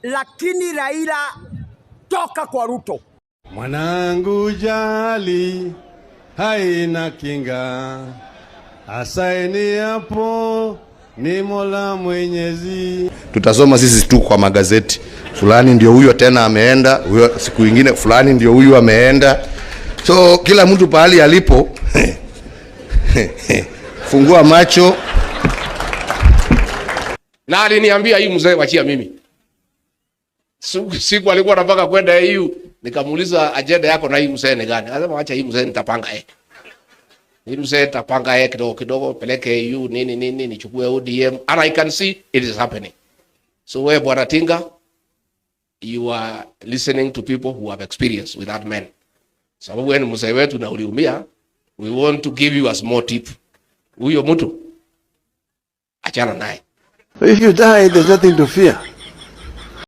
lakini Raila toka kwa Ruto. Mwanangu jali haina kinga, asaini hapo ni Mola Mwenyezi. Tutasoma sisi tu kwa magazeti, fulani ndio huyo tena ameenda, huyo siku nyingine fulani ndio huyo ameenda. So kila mtu pahali alipo fungua macho. Na aliniambia hii mzee wachia mimi. Siku alikuwa anataka kwenda EU, nikamuuliza agenda yako na hii mzee ni gani? Anasema acha hii mzee nitapanga Hii mzee nitapanga kidogo kidogo, peleke EU nini nichukue ODM, and I can see it is happening. So wewe Bwana Tinga, you are listening to people who have experience with that man. Sababu wewe ni mzee wetu na uliumia, we want to give you a small tip. Huyo mtu achana naye. If you die, there's nothing to fear.